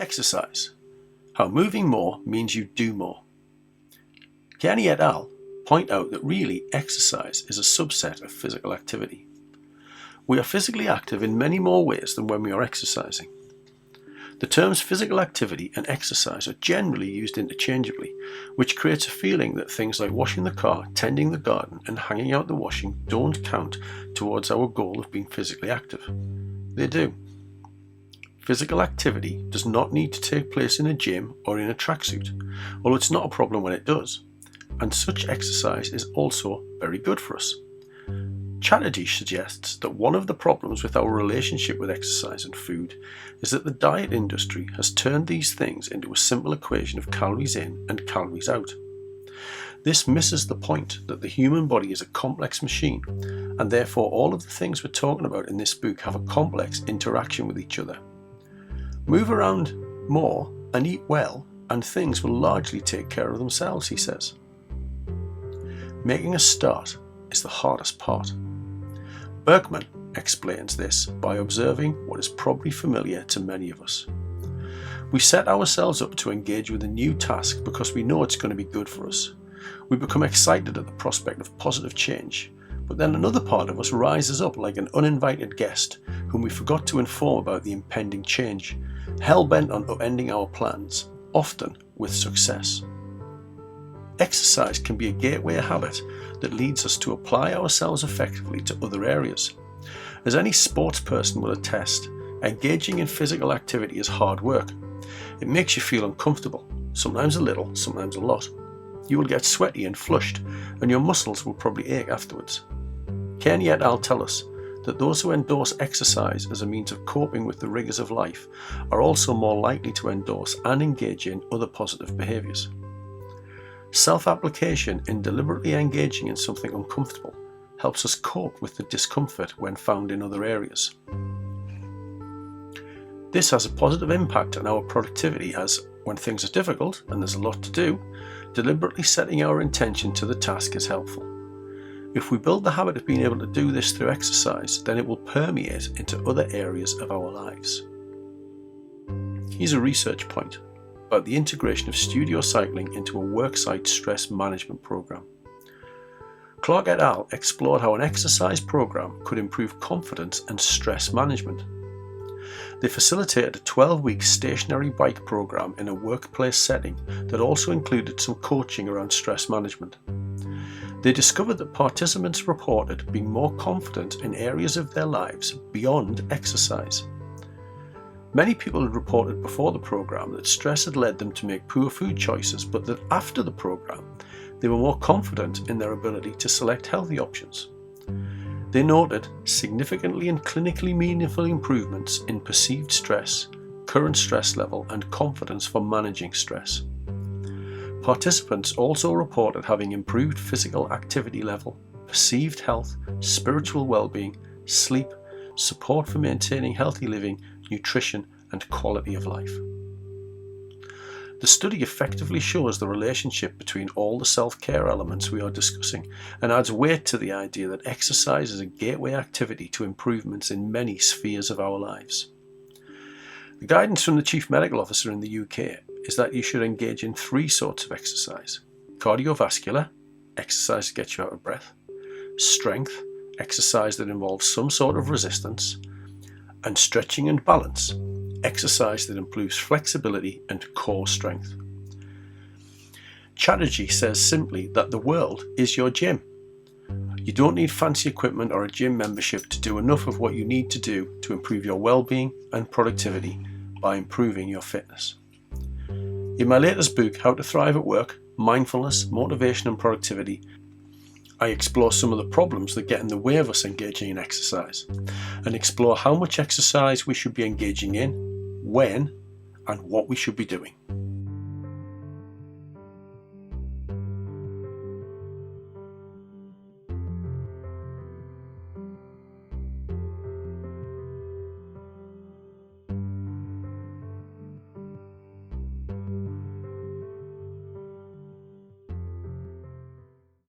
Exercise. How moving more means you do more. Kearney et al. Point out that really exercise is a subset of physical activity. We are physically active in many more ways than when we are exercising. The terms physical activity and exercise are generally used interchangeably, which creates a feeling that things like washing the car, tending the garden, and hanging out the washing don't count towards our goal of being physically active. They do. Physical activity does not need to take place in a gym or in a tracksuit, although it's not a problem when it does, and such exercise is also very good for us. Chatterjee suggests that one of the problems with our relationship with exercise and food is that the diet industry has turned these things into a simple equation of calories in and calories out. This misses the point that the human body is a complex machine, and therefore all of the things we're talking about in this book have a complex interaction with each other. Move around more and eat well, and things will largely take care of themselves, he says. Making a start is the hardest part. Berkman explains this by observing what is probably familiar to many of us. We set ourselves up to engage with a new task because we know it's going to be good for us. We become excited at the prospect of positive change, but then another part of us rises up like an uninvited guest whom we forgot to inform about the impending change, hell-bent on upending our plans, often with success. Exercise can be a gateway habit that leads us to apply ourselves effectively to other areas. As any sports person will attest, engaging in physical activity is hard work. It makes you feel uncomfortable, sometimes a little, sometimes a lot. You will get sweaty and flushed, and your muscles will probably ache afterwards. Kearney et al. Tell us that those who endorse exercise as a means of coping with the rigours of life are also more likely to endorse and engage in other positive behaviours. Self-application in deliberately engaging in something uncomfortable helps us cope with the discomfort when found in other areas. This has a positive impact on our productivity as, when things are difficult and there's a lot to do, deliberately setting our intention to the task is helpful. If we build the habit of being able to do this through exercise, then it will permeate into other areas of our lives. Here's a research point about the integration of studio cycling into a worksite stress management program. Clark et al. Explored how an exercise program could improve confidence and stress management. They facilitated a 12-week stationary bike program in a workplace setting that also included some coaching around stress management. They discovered that participants reported being more confident in areas of their lives beyond exercise. Many people had reported before the program that stress had led them to make poor food choices, but that after the program, they were more confident in their ability to select healthy options. They noted significantly and clinically meaningful improvements in perceived stress, current stress level, and confidence for managing stress. Participants also reported having improved physical activity level, perceived health, spiritual well-being, sleep, support for maintaining healthy living, nutrition, and quality of life. The study effectively shows the relationship between all the self-care elements we are discussing and adds weight to the idea that exercise is a gateway activity to improvements in many spheres of our lives. The guidance from the Chief Medical Officer in the UK is that you should engage in 3 sorts of exercise: cardiovascular, exercise that gets you out of breath; strength, exercise that involves some sort of resistance; and stretching and balance, exercise that improves flexibility and core strength. Chatterjee says simply that the world is your gym. You don't need fancy equipment or a gym membership to do enough of what you need to do to improve your well-being and productivity by improving your fitness. In my latest book, How to Thrive at Work, Mindfulness, Motivation and Productivity, I explore some of the problems that get in the way of us engaging in exercise, and explore how much exercise we should be engaging in, when, and what we should be doing.